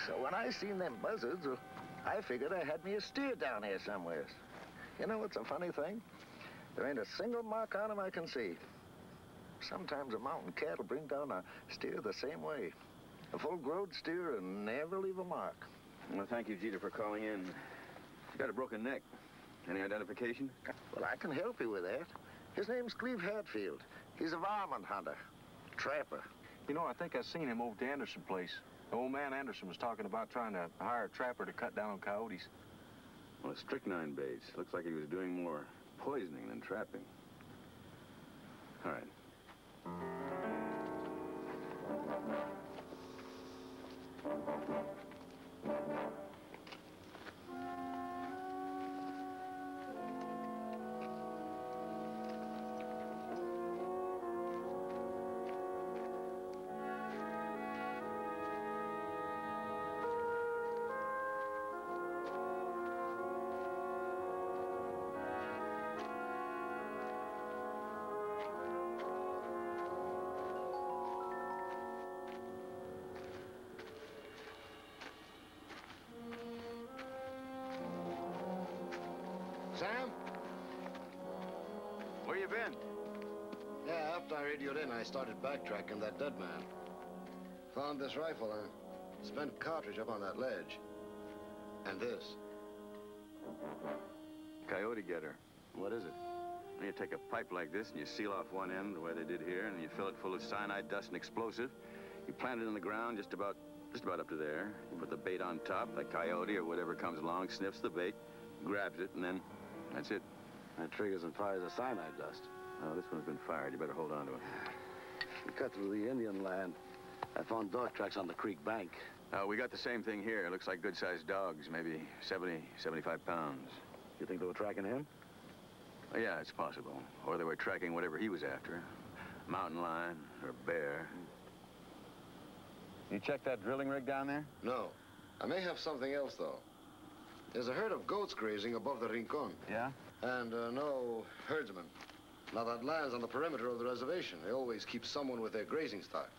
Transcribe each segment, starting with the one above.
So when I seen them buzzards, I figured I had me a steer down here somewhere. You know what's a funny thing? There ain't a single mark on him I can see. Sometimes a mountain cat will bring down a steer the same way. A full-grown steer and never leave a mark. Well, thank you, Jeter, for calling in. He's got a broken neck. Any identification? Well, I can help you with that. His name's Cleve Hatfield. He's a varmint hunter, trapper. You know, I think I seen him over to Anderson place. The old man Anderson was talking about trying to hire a trapper to cut down on coyotes. Well, a strychnine bait. Looks like he was doing more poisoning than trapping. All right. Sam? Where you been? Yeah, after I radioed in, I started backtracking that dead man. Found this rifle and spent cartridge up on that ledge. And this. Coyote getter. What is it? You take a pipe like this and you seal off one end the way they did here, and you fill it full of cyanide, dust, and explosive. You plant it in the ground just about up to there. You put the bait on top. The coyote or whatever comes along sniffs the bait, grabs it, and then that's it. That triggers and fires the cyanide dust. Oh, this one's been fired. You better hold on to it. We cut through the Indian land. I found dog tracks on the creek bank. We got the same thing here. It looks like good-sized dogs, maybe 70, 75 pounds. You think they were tracking him? Oh, yeah, it's possible. Or they were tracking whatever he was after. Mountain lion or bear. You checked that drilling rig down there? No. I may have something else, though. There's a herd of goats grazing above the Rincon. Yeah? And no herdsman. Now, that land's on the perimeter of the reservation. They always keep someone with their grazing stock.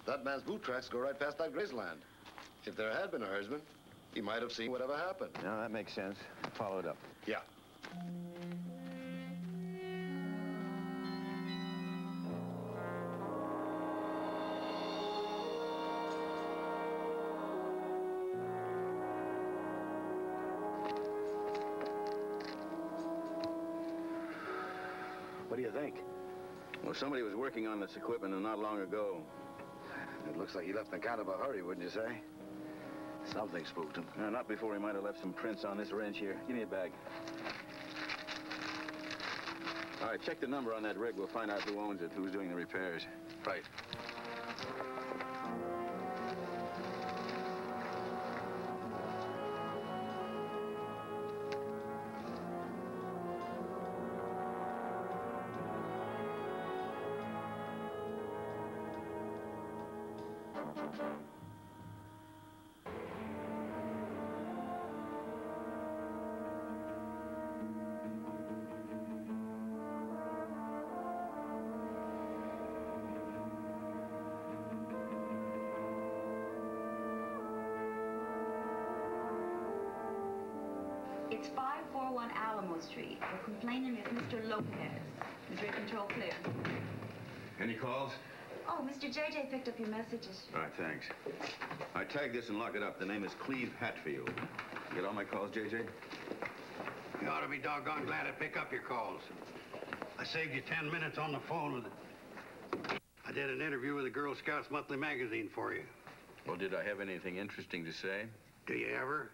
That man's boot tracks go right past that grazeland. If there had been a herdsman, he might have seen whatever happened. No, that makes sense. Follow it up. Yeah. What do you think? Well, somebody was working on this equipment not long ago. It looks like he left in kind of a hurry, wouldn't you say? Something spooked him. Not before he might have left some prints on this wrench here. Give me a bag. All right, check the number on that rig. We'll find out who owns it, who's doing the repairs. Right. It's 541 Alamo Street. The complainant is Mr. Lopez. Is your control clear? Any calls? Oh, Mr. JJ picked up your messages. All right, thanks. All right, tag this and lock it up. The name is Cleve Hatfield. Get all my calls, JJ? You ought to be doggone glad to pick up your calls. I saved you 10 minutes on the phone with it. I did an interview with the Girl Scouts Monthly magazine for you. Well, did I have anything interesting to say? Do you ever?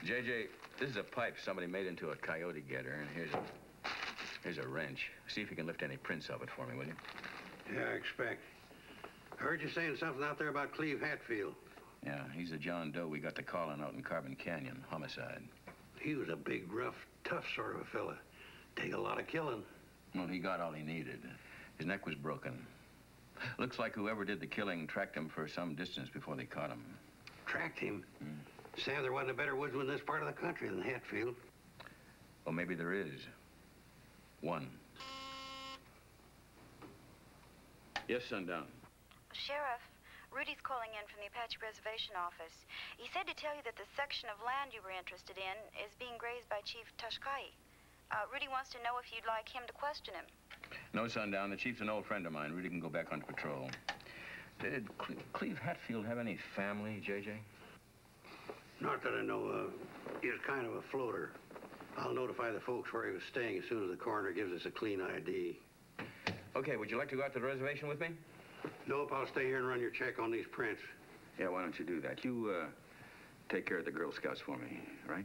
JJ, this is a pipe somebody made into a coyote getter, and here's a wrench. See if you can lift any prints of it for me, will you? Yeah, I expect. I heard you saying something out there about Cleve Hatfield. Yeah, he's the John Doe we got the call on out in Carbon Canyon, homicide. He was a big, rough, tough sort of a fella. Take a lot of killing. Well, he got all he needed. His neck was broken. Looks like whoever did the killing tracked him for some distance before they caught him. Tracked him? Sam, there wasn't a better woodsman in this part of the country than Hatfield. Well, maybe there is. One. Yes, Sundown. Sheriff, Rudy's calling in from the Apache Reservation office. He said to tell you that the section of land you were interested in is being grazed by Chief Tashkai. Rudy wants to know if you'd like him to question him. No, Sundown. The chief's an old friend of mine. Rudy can go back on patrol. Did Cleve Hatfield have any family, J.J.? Not that I know of. He was kind of a floater. I'll notify the folks where he was staying as soon as the coroner gives us a clean ID. Okay, would you like to go out to the reservation with me? Nope, I'll stay here and run your check on these prints. Yeah, why don't you do that? You, take care of the Girl Scouts for me, right?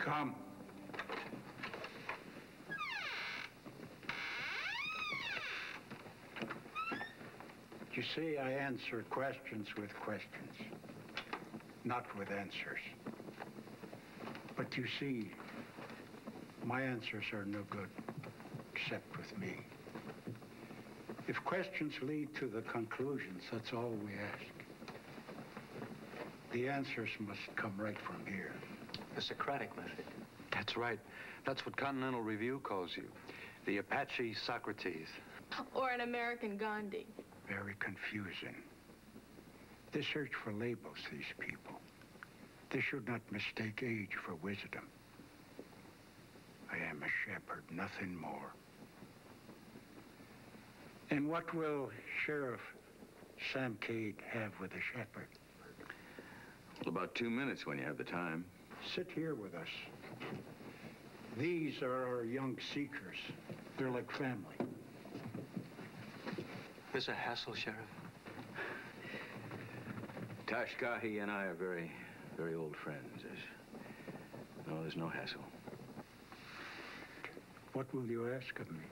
Come. You see, I answer questions with questions, not with answers. But you see, my answers are no good, except with me. If questions lead to the conclusions, that's all we ask. The answers must come right from here. The Socratic method. That's right. That's what Continental Review calls you. The Apache Socrates. Or an American Gandhi. Very confusing. They search for labels, these people. They should not mistake age for wisdom. I am a shepherd, nothing more. And what will Sheriff Sam Cade have with a shepherd? Well, about 2 minutes when you have the time. Sit here with us. These are our young seekers. They're like family. This a hassle, Sheriff? Tashkahi and I are very, very old friends. There's no hassle. What will you ask of me?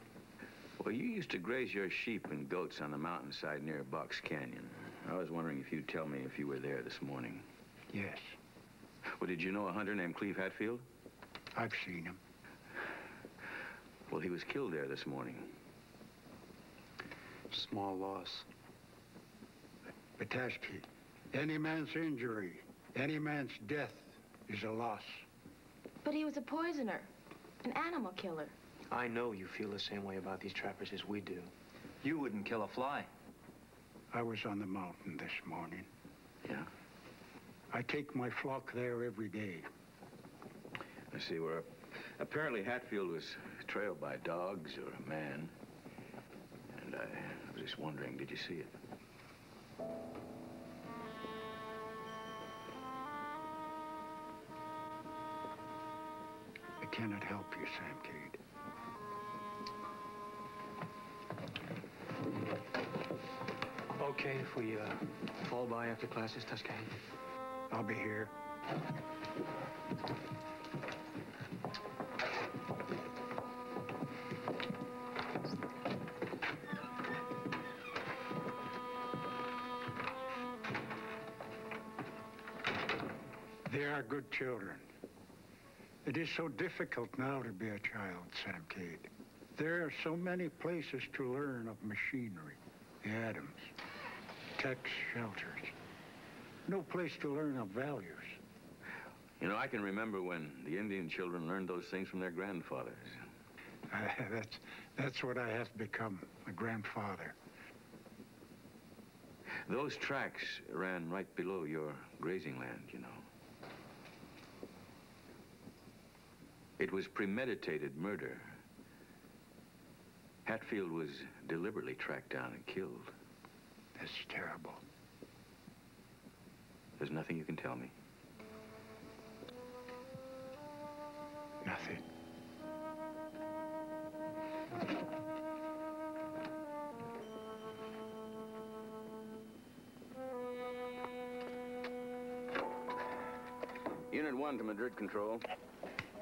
Well, you used to graze your sheep and goats on the mountainside near Bucks Canyon. I was wondering if you'd tell me if you were there this morning. Yes. Well, did you know a hunter named Cleve Hatfield? I've seen him. Well, he was killed there this morning. Small loss. Batashki, any man's injury, any man's death is a loss. But he was a poisoner, an animal killer. I know you feel the same way about these trappers as we do. You wouldn't kill a fly. I was on the mountain this morning. Yeah? I take my flock there every day. I see. Apparently Hatfield was trailed by dogs or a man. And I was just wondering, did you see it? I cannot help you, Sam Cade. Okay, if we fall by after classes, Tuscany? I'll be here. They are good children. It is so difficult now to be a child, Sam Cade. There are so many places to learn of machinery, the atoms, techs, shelters. No place to learn of values. You know, I can remember when the Indian children learned those things from their grandfathers. That's what I have become, a grandfather. Those tracks ran right below your grazing land, you know. It was premeditated murder. Hatfield was deliberately tracked down and killed. That's terrible. There's nothing you can tell me. Nothing. Unit 1 to Madrid Control.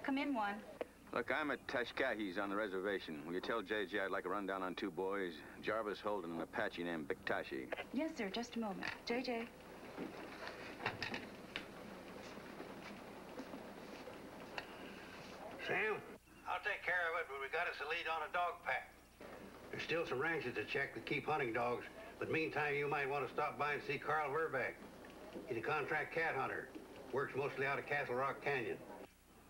Come in, one. Look, I'm at Tashkahi's on the reservation. Will you tell JJ I'd like a rundown on 2 boys, Jarvis Holden and an Apache named Biktashi? Yes, sir. Just a moment. JJ. Sam, I'll take care of it, but we got us a lead on a dog pack. There's still some ranches to check that keep hunting dogs, but meantime, you might want to stop by and see Carl Verbeck. He's a contract cat hunter. Works mostly out of Castle Rock Canyon.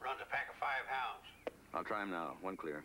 Runs a pack of 5 hounds. I'll try him now. 1 clear.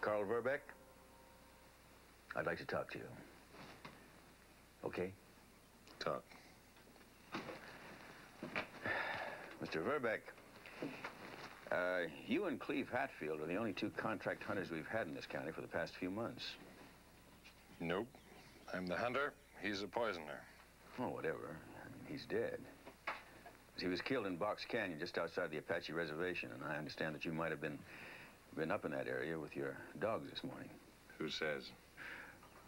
Carl Verbeck, I'd like to talk to you. Okay? Talk. Mr. Verbeck, you and Cleve Hatfield are the only 2 contract hunters we've had in this county for the past few months. Nope. I'm the hunter. He's a poisoner. Oh, whatever. I mean, he's dead. He was killed in Box Canyon just outside the Apache reservation, and I understand that you might have been up in that area with your dogs this morning. Who says?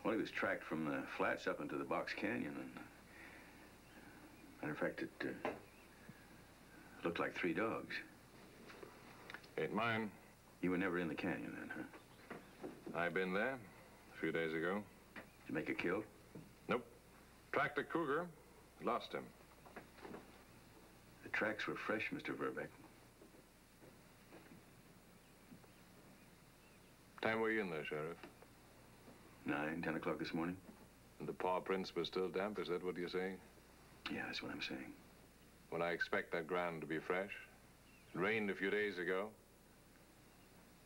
Well, he was tracked from the flats up into the Box Canyon, and matter of fact, it looked like 3 dogs. Ain't mine. You were never in the canyon then, huh? I been there a few days ago. Did you make a kill? Nope. Tracked a cougar. Lost him. The tracks were fresh, Mr. Verbeck. Time were you in there, Sheriff? 9, 10 o'clock this morning. And the paw prints were still damp, is that what you're saying? Yeah, that's what I'm saying. When I expect that ground to be fresh. It rained a few days ago.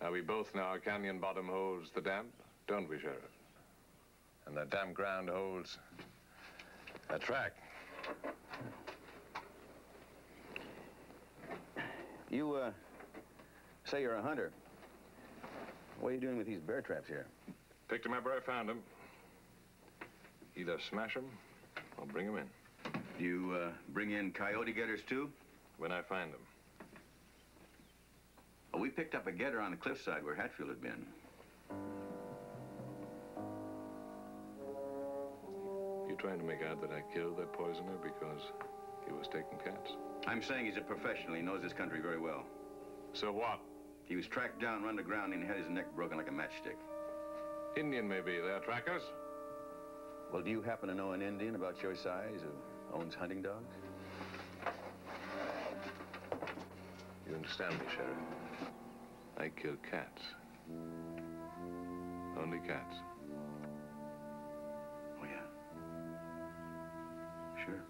Now we both know our canyon bottom holds the damp, don't we, Sheriff? And that damp ground holds a track. You, say you're a hunter. What are you doing with these bear traps here? Picked them up where I found them. Either smash them or bring them in. Do you, bring in coyote getters, too? When I find them. Well, we picked up a getter on the cliffside where Hatfield had been. You trying to make out that I killed that poisoner because he was taking cats? I'm saying he's a professional. He knows this country very well. So what? He was tracked down, run to ground, and he had his neck broken like a matchstick. Indian, maybe. They're trackers? Well, do you happen to know an Indian about your size who owns hunting dogs? You understand me, Sheriff? I kill cats. Only cats. Oh, yeah. Sure.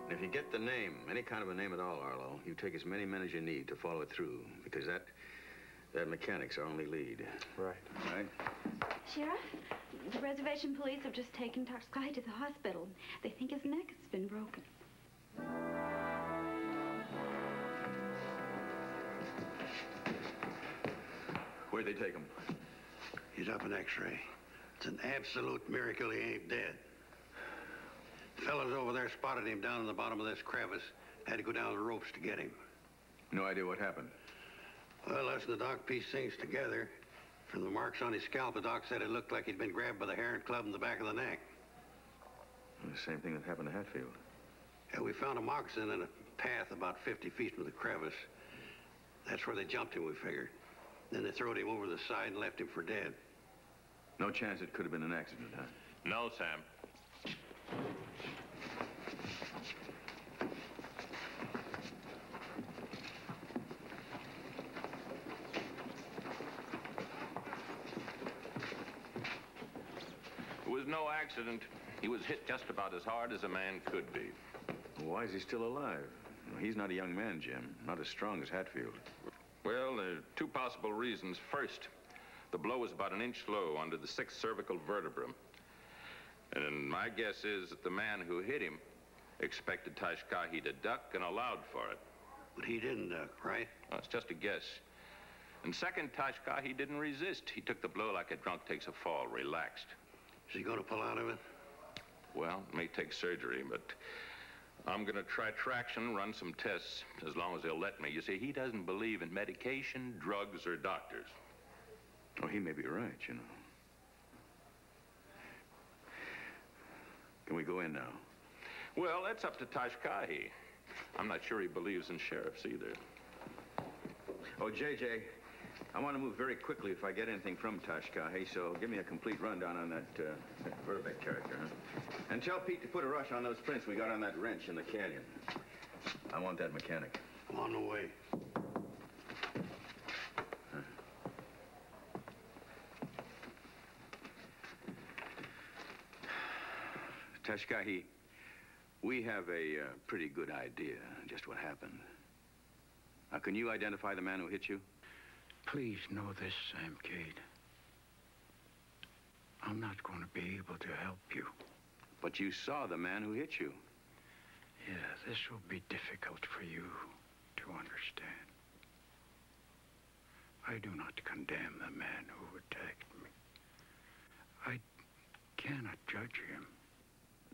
And if you get the name, any kind of a name at all, Arlo, you take as many men as you need to follow it through, because that mechanic's our only lead. Right. Right? Sheriff, the reservation police have just taken Tashkai to the hospital. They think his neck has been broken. Where'd they take him? He's up an X-ray. It's an absolute miracle he ain't dead. Fellas over there spotted him down in the bottom of this crevice. Had to go down the ropes to get him. No idea what happened. Well, as the doc pieced things together, from the marks on his scalp, the doc said it looked like he'd been grabbed by the hair and clubbed in the back of the neck. The same thing that happened to Hatfield. Yeah, we found a moccasin in a path about 50 feet from the crevice. That's where they jumped him, we figured. Then they throwed him over the side and left him for dead. No chance it could have been an accident, huh? No, Sam. It was no accident. He was hit just about as hard as a man could be. Why is he still alive? He's not a young man, Jim. Not as strong as Hatfield. Well, there are two possible reasons. First, the blow was about an inch low under the 6th cervical vertebra. And my guess is that the man who hit him expected Tashkahi to duck and allowed for it. But he didn't duck, right? Well, it's just a guess. And second, Tashkahi didn't resist. He took the blow like a drunk takes a fall, relaxed. Is he going to pull out of it? Well, it may take surgery, but I'm going to try traction, run some tests, as long as they'll let me. You see, he doesn't believe in medication, drugs, or doctors. Oh, he may be right, you know. Can we go in now? Well, that's up to Tashkahi. I'm not sure he believes in sheriffs either. Oh, J.J., I want to move very quickly if I get anything from Tashkahi, so give me a complete rundown on that Verbeck character, huh? And tell Pete to put a rush on those prints we got on that wrench in the canyon. I want that mechanic. I'm on the way. Tashkahi, we have a pretty good idea just what happened. Now, can you identify the man who hit you? Please know this, Sam Cade. I'm not going to be able to help you. But you saw the man who hit you. Yeah, this will be difficult for you to understand. I do not condemn the man who attacked me. I cannot judge him.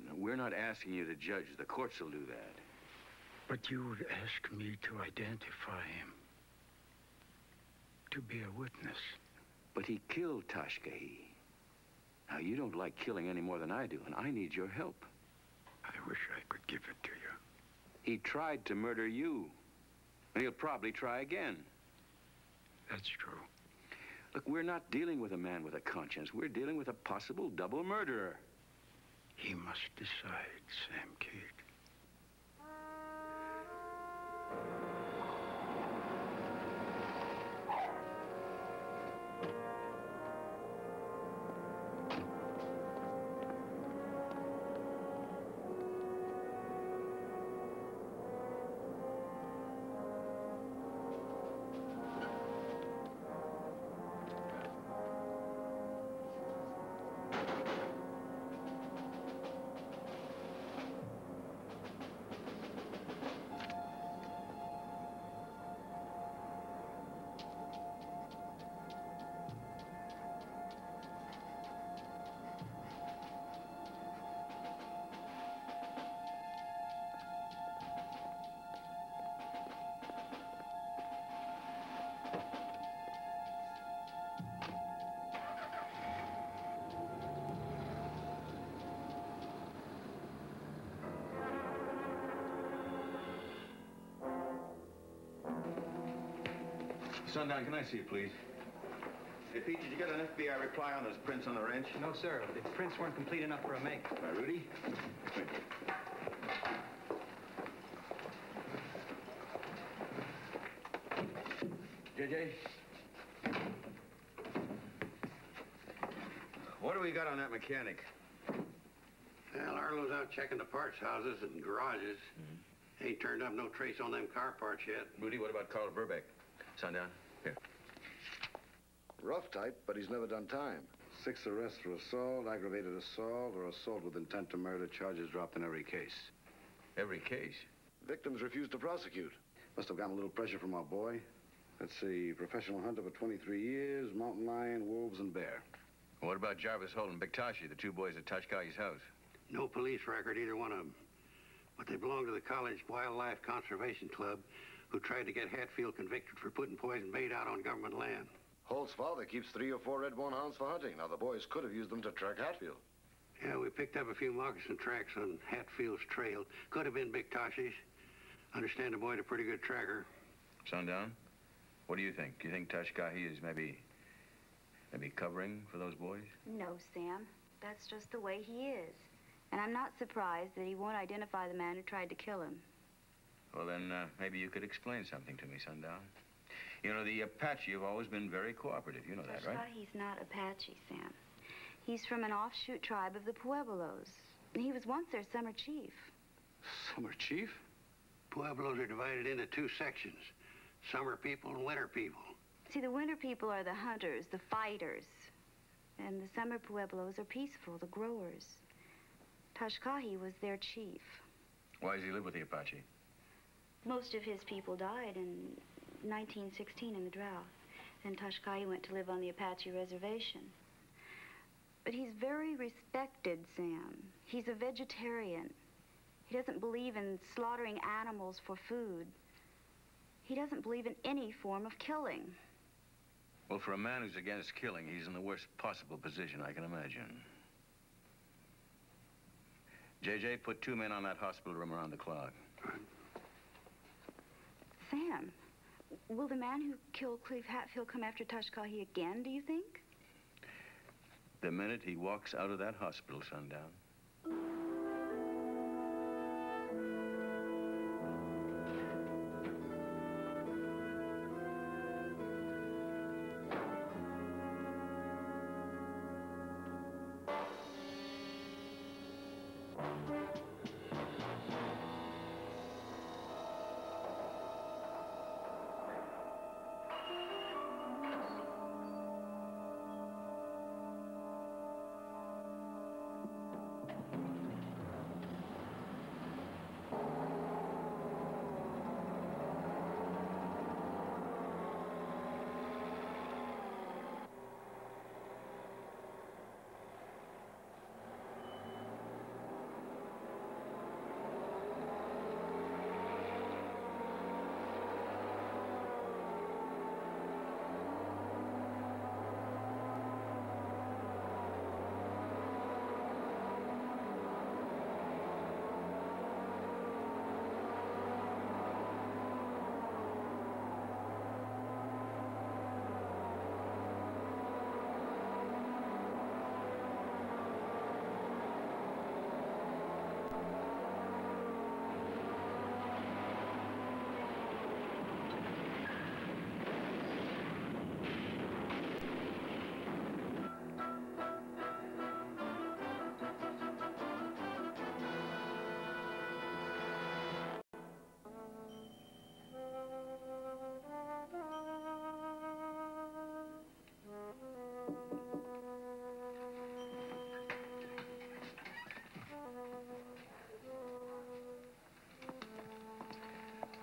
No, we're not asking you to judge. The courts will do that. But you would ask me to identify him. To be a witness. But he killed Tashkahi. Now, you don't like killing any more than I do, and I need your help. I wish I could give it to you. He tried to murder you, and he'll probably try again. That's true. Look, we're not dealing with a man with a conscience. We're dealing with a possible double murderer. He must decide, Sam Cade. Sundown, can I see it, please? Hey, Pete, did you get an FBI reply on those prints on the wrench? No, sir. The prints weren't complete enough for a make. Rudy? JJ? What do we got on that mechanic? Well, Arlo's out checking the parts houses and garages. Ain't turned up no trace on them car parts yet. Rudy, what about Carl Verbeck? Sundown, here. Rough type, but he's never done time. 6 arrests for assault, aggravated assault, or assault with intent to murder, charges dropped in every case. Every case? Victims refused to prosecute. Must have gotten a little pressure from our boy. Let's see, professional hunter for 23 years, mountain lion, wolves, and bear. What about Jarvis Holt and Biktashi, the two boys at Tashkai's house? No police record, either one of them. But they belong to the college wildlife conservation club, who tried to get Hatfield convicted for putting poison bait out on government land. Holt's father keeps 3 or 4 red bone hounds for hunting. Now, the boys could have used them to track Hatfield. Yeah, we picked up a few moccasin tracks on Hatfield's trail. Could have been Biktashi's. Understand the boy's a pretty good tracker. Sundown, what do you think? Do you think Tashkai is maybe covering for those boys? No, Sam. That's just the way he is. And I'm not surprised that he won't identify the man who tried to kill him. Well, then, maybe you could explain something to me, Sundown. You know, the Apache have always been very cooperative. You know that, right? He's not Apache, Sam. He's from an offshoot tribe of the Pueblos. He was once their summer chief. Summer chief? Pueblos are divided into 2 sections. Summer people and winter people. See, the winter people are the hunters, the fighters. And the summer Pueblos are peaceful, the growers. Tashkai was their chief. Why does he live with the Apache? Most of his people died in 1916 in the drought. Then Tashkai went to live on the Apache reservation. But he's very respected, Sam. He's a vegetarian. He doesn't believe in slaughtering animals for food. He doesn't believe in any form of killing. Well, for a man who's against killing, he's in the worst possible position I can imagine. JJ, put 2 men on that hospital room around the clock. Sam, will the man who killed Cleve Hatfield come after Tashkai again, do you think? The minute he walks out of that hospital, Sundown.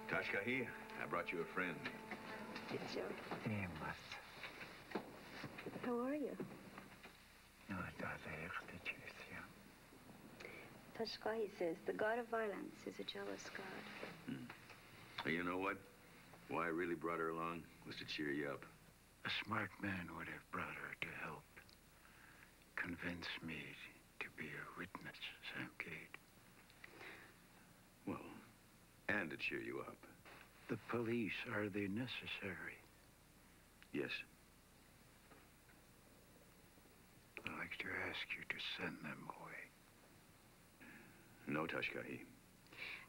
Tashkai, I brought you a friend. Did you? How are you? Tashkai says the god of violence is a jealous god. Well, you know what? Why I really brought her along was to cheer you up. A smart man would have brought her to help convince me to be a witness, Sam Cade. Well, and to cheer you up. The police, are they necessary? Yes. I'd like to ask you to send them away. No, Tashkai.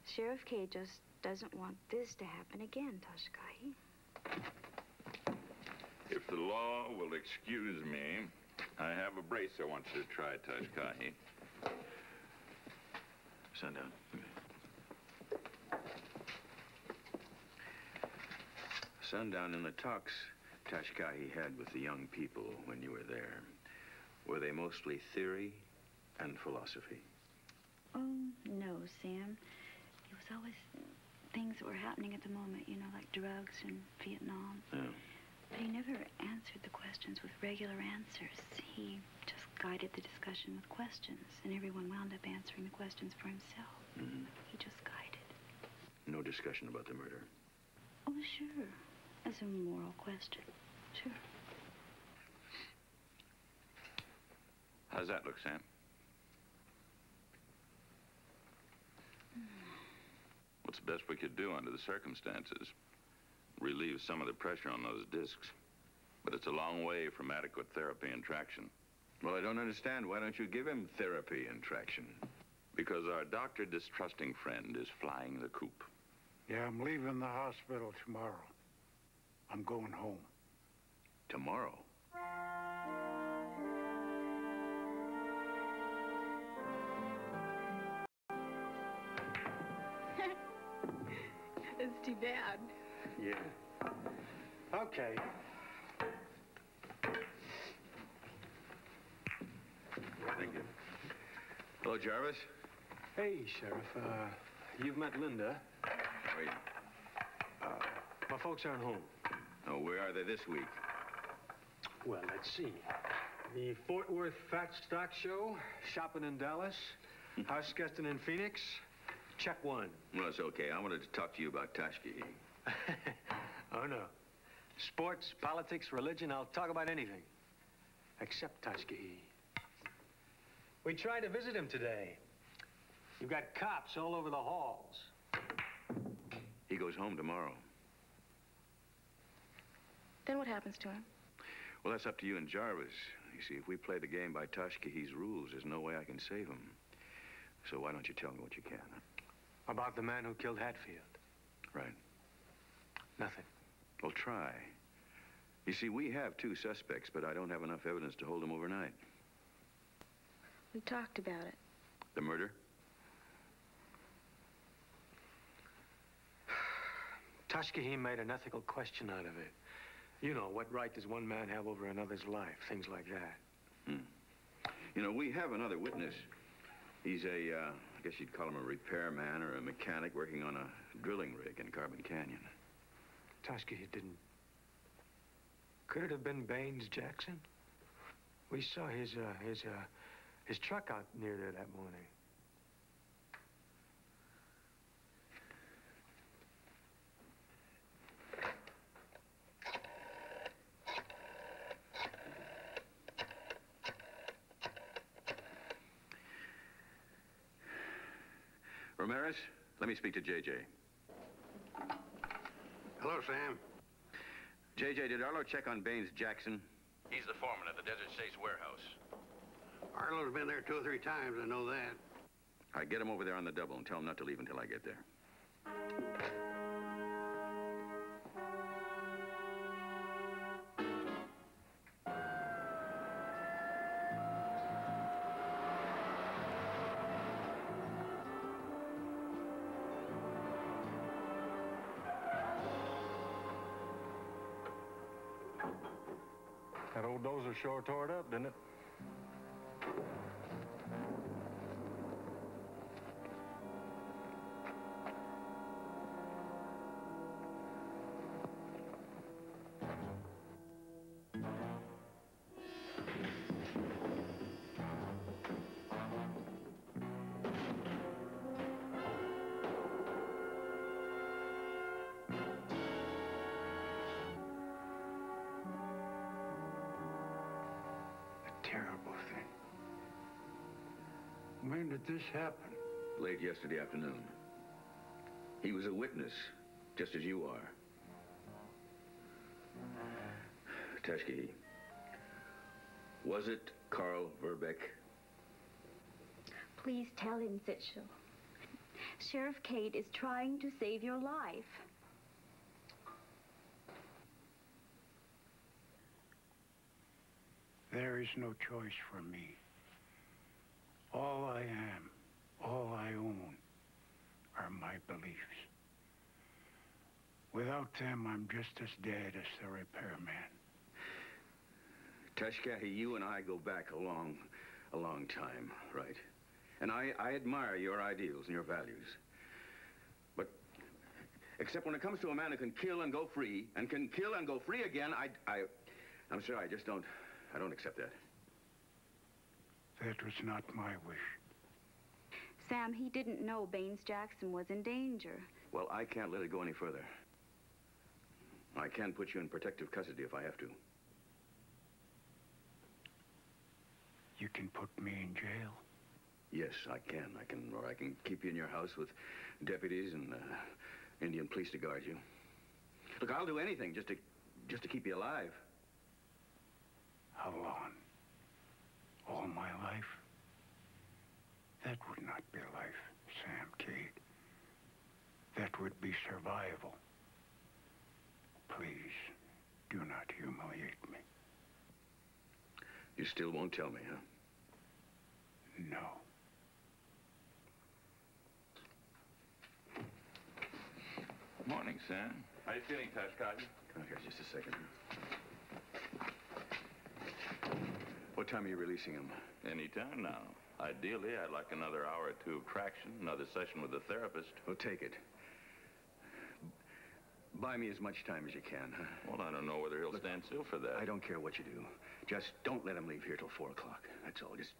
Sheriff Cade just doesn't want this to happen again, Tashkai. If the law will excuse me, I have a brace I want you to try, Tashkai. Sundown. Sundown, in the talks Tashkai had with the young people when you were there, were they mostly theory and philosophy? Oh, no, Sam. It was always things that were happening at the moment, you know, like drugs and Vietnam. Yeah. But he never answered the questions with regular answers. He just guided the discussion with questions, and everyone wound up answering the questions for himself. Mm-hmm. He just guided. No discussion about the murder. Oh, sure. As a moral question. Sure. How's that look, Sam? What's the best we could do under the circumstances? Relieve some of the pressure on those discs. But it's a long way from adequate therapy and traction. Well, I don't understand. Why don't you give him therapy and traction? Because our doctor-distrusting friend is flying the coop. Yeah, I'm leaving the hospital tomorrow. I'm going home. Tomorrow? It's too bad. Yeah. Okay. Thank you. Hello, Jarvis. Hey, Sheriff. You've met Linda. Wait. My folks aren't home. Oh, where are they this week? Well, let's see. The Fort Worth Fat Stock Show, shopping in Dallas, house guesting in Phoenix. Check one. Well, it's okay. I wanted to talk to you about Tashkee. Oh, no. Sports, politics, religion, I'll talk about anything. Except Tashkee. We tried to visit him today. You've got cops all over the halls. He goes home tomorrow. Then what happens to him? Well, that's up to you and Jarvis. You see, if we play the game by Tashkee's rules, there's no way I can save him. So why don't you tell me what you can? About the man who killed Hatfield? Right. Nothing. Well, try. You see, we have 2 suspects, but I don't have enough evidence to hold them overnight. We talked about it. The murder? Tashkee made an ethical question out of it. You know, what right does one man have over another's life? Things like that. You know, we have another witness. He's I guess you'd call him a repairman or a mechanic working on a drilling rig in Carbon Canyon. Tashkee didn't... Could it have been Baines Jackson? We saw his truck out near there that morning. Ramirez, let me speak to J.J. Hello, Sam. J.J., did Arlo check on Baines Jackson? He's the foreman at the Desert States warehouse. Arlo's been there 2 or 3 times, I know that. All right, get him over there on the double and tell him not to leave until I get there. That old dozer sure tore it up, didn't it? Terrible thing. When did this happen? Late yesterday afternoon. He was a witness, just as you are. Tashkee, was it Carl Verbeck? Please tell him, Sitchell. Sheriff Cade is trying to save your life. There is no choice for me. All I am, all I own, are my beliefs. Without them, I'm just as dead as the repairman. Tashkee, you and I go back a long time, right? And I admire your ideals and your values. But Except when it comes to a man who can kill and go free, and can kill and go free again, I'm sorry, I just don't accept that. That was not my wish. Sam, he didn't know Baines Jackson was in danger. Well, I can't let it go any further. I can put you in protective custody if I have to. You can put me in jail? Yes, I can. Or I can keep you in your house with deputies and Indian police to guard you. Look, I'll do anything just to keep you alive. How long? All my life? That would not be life, Sam Cade. That would be survival. Please, do not humiliate me. You still won't tell me, huh? No. Morning, Sam. How you feeling, Tashkad? Come here just a second. What time are you releasing him? Anytime now. Ideally, I'd like another hour or two of traction, another session with the therapist. Well, take it. Buy me as much time as you can, huh? Well, I don't know whether he'll stand still for that. I don't care what you do. Just don't let him leave here till 4 o'clock. That's all. Just...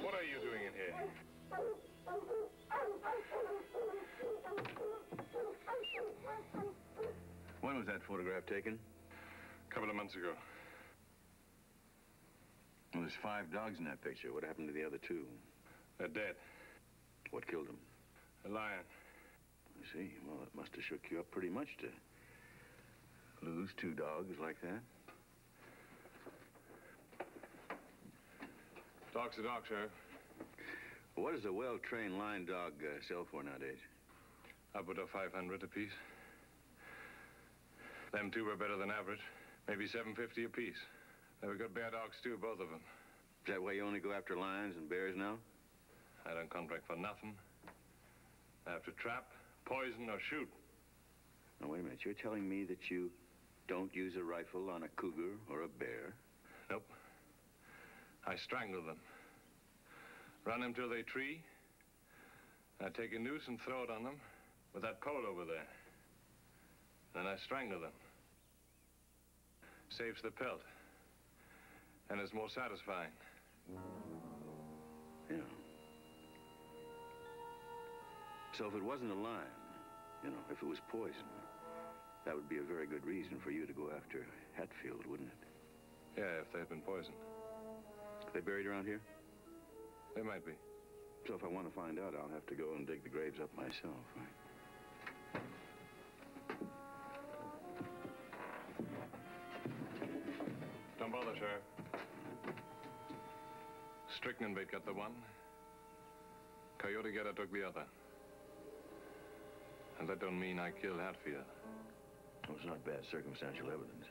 What are you doing in here? When was that photograph taken? A couple of months ago. Well, there's 5 dogs in that picture. What happened to the other 2? They're dead. What killed them? A lion. I see. Well, it must have shook you up pretty much to lose 2 dogs like that. Dog's a dog, Sheriff. What does a well-trained lion dog sell for nowadays? Upward of 500 apiece. Them 2 were better than average. Maybe $750 apiece. They were good bear dogs, too, both of them. Is that why you only go after lions and bears now? I don't contract for nothing. I have to trap, poison, or shoot. Now, wait a minute. You're telling me that you don't use a rifle on a cougar or a bear? Nope. I strangle them. Run them till they tree. I take a noose and throw it on them with that pole over there. Then I strangle them. Saves the pelt. And it's more satisfying. Yeah. So if it wasn't a lion, you know, if it was poison, that would be a very good reason for you to go after Hatfield, wouldn't it? Yeah, if they had been poisoned. Are they buried around here? They might be. So if I want to find out, I'll have to go and dig the graves up myself, right? Don't bother, Sheriff. Strychnine bait got the one. Coyote Getter took the other. And that don't mean I killed Hatfield. Well, it's not bad circumstantial evidence.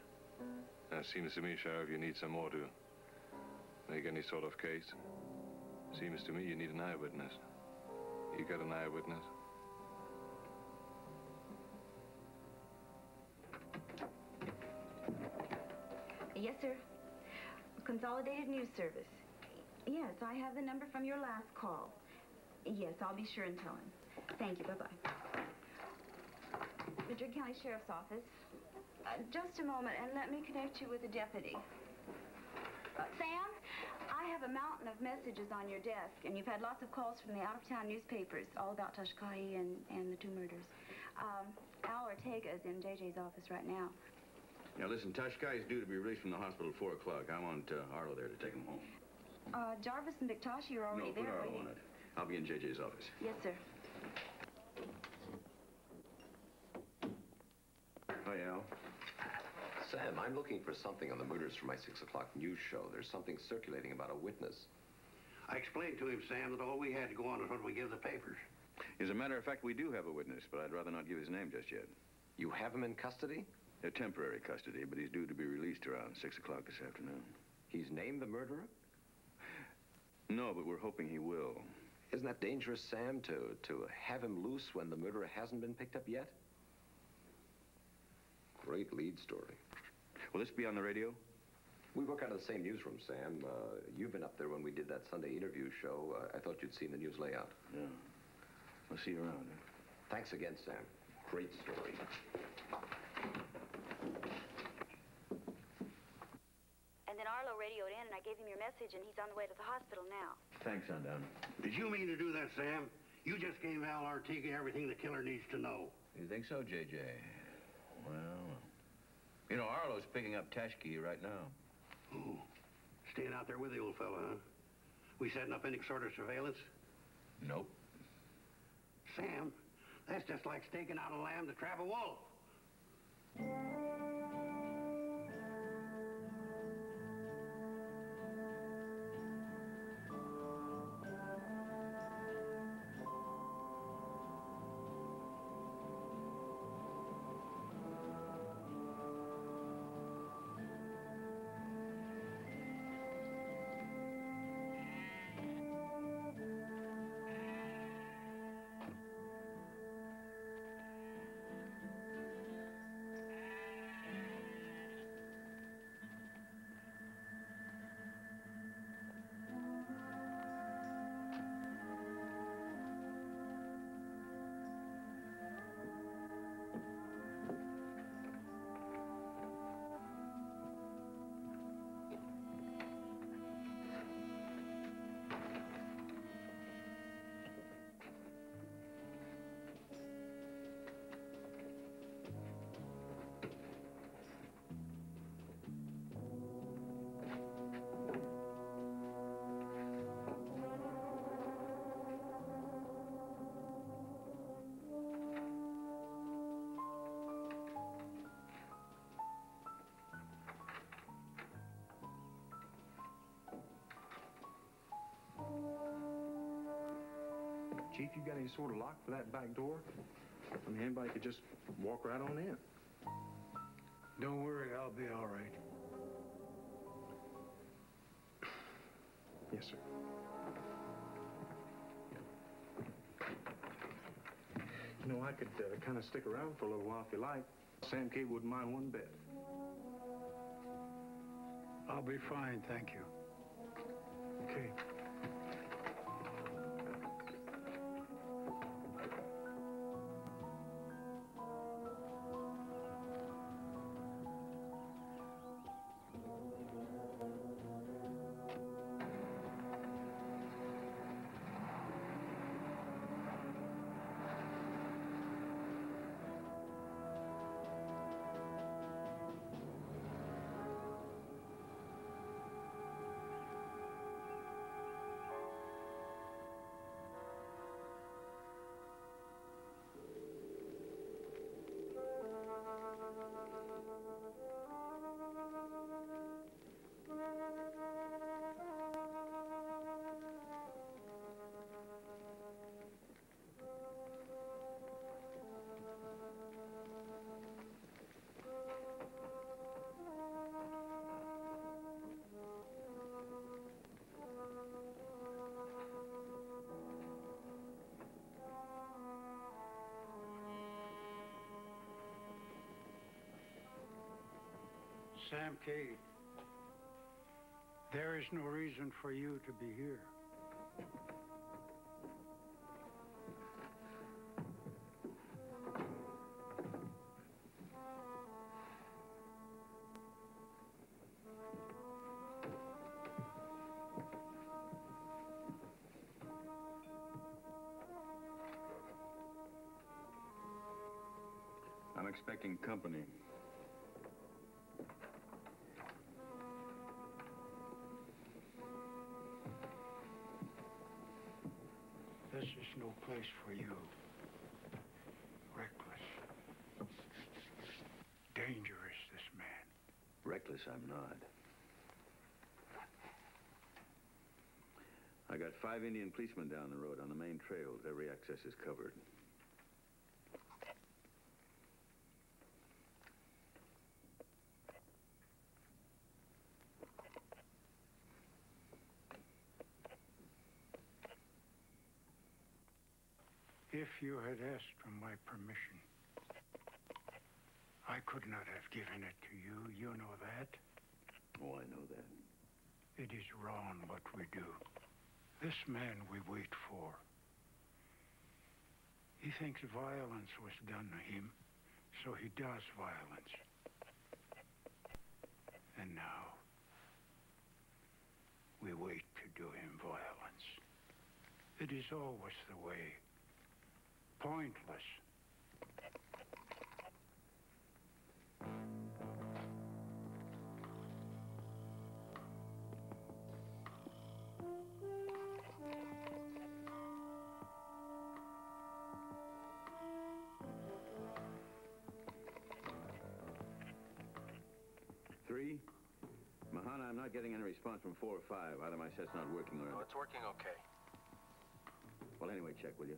That seems to me, Sheriff, you need some more to make any sort of case. Seems to me you need an eyewitness. You got an eyewitness? Yes, sir. Consolidated News Service. Yes, I have the number from your last call. Yes, I'll be sure and tell him. Thank you. Bye-bye. Madrid County Sheriff's Office. Just a moment, and let me connect you with the deputy. Sam, I have a mountain of messages on your desk, and you've had lots of calls from the out-of-town newspapers all about Tashkai and the 2 murders. Al Ortega's in JJ's office right now. Now, listen, Tashkai is due to be released from the hospital at 4 o'clock. I want Arlo there to take him home. Jarvis and Victashi are already No, put there. Arlo on it. I'll be in JJ's office. Yes, sir. Hi, Al. Sam, I'm looking for something on the murders for my 6 o'clock news show. There's something circulating about a witness. I explained to him, Sam, that all we had to go on is what we give the papers. As a matter of fact, we do have a witness, but I'd rather not give his name just yet. You have him in custody? They're temporary custody, but he's due to be released around 6 o'clock this afternoon. He's named the murderer? No, but we're hoping he will. Isn't that dangerous, Sam, to have him loose when the murderer hasn't been picked up yet? Great lead story. Will this be on the radio? We work out of the same newsroom, Sam. You've been up there when we did that Sunday interview show. I thought you'd seen the news layout. Yeah. I'll see you around. Thanks again, Sam. Great story. And then Arlo radioed in, and I gave him your message, and he's on the way to the hospital now. Thanks, Sundown. Did you mean to do that, Sam? You just gave Al Ortega everything the killer needs to know. You think so, JJ? Well, you know, Arlo's picking up Tashki right now. Oh, staying out there with the old fella, huh? We setting up any sort of surveillance? Nope. Sam, that's just like staking out a lamb to trap a wolf. Chief, you got any sort of lock for that back door? I mean, anybody could just walk right on in. Don't worry, I'll be all right. Yes, sir. You know, I could kind of stick around for a little while if you like. Sam Cade wouldn't mind one bit. I'll be fine, thank you. Okay. Sam Cade, there is no reason for you to be here. expecting company. This is no place for you. Reckless. Dangerous, this man. Reckless, I'm not. I got 5 Indian policemen down the road on the main trails. Every access is covered. If you had asked for my permission, I could not have given it to you. You know that. Oh, I know that. It is wrong what we do. This man we wait for. He thinks violence was done to him, so he does violence. And now, we wait to do him violence. It is always the way. Pointless. Three? Mahana, I'm not getting any response from 4 or 5. Either my set's not working or... No, it's working okay. Well, anyway, check, will you?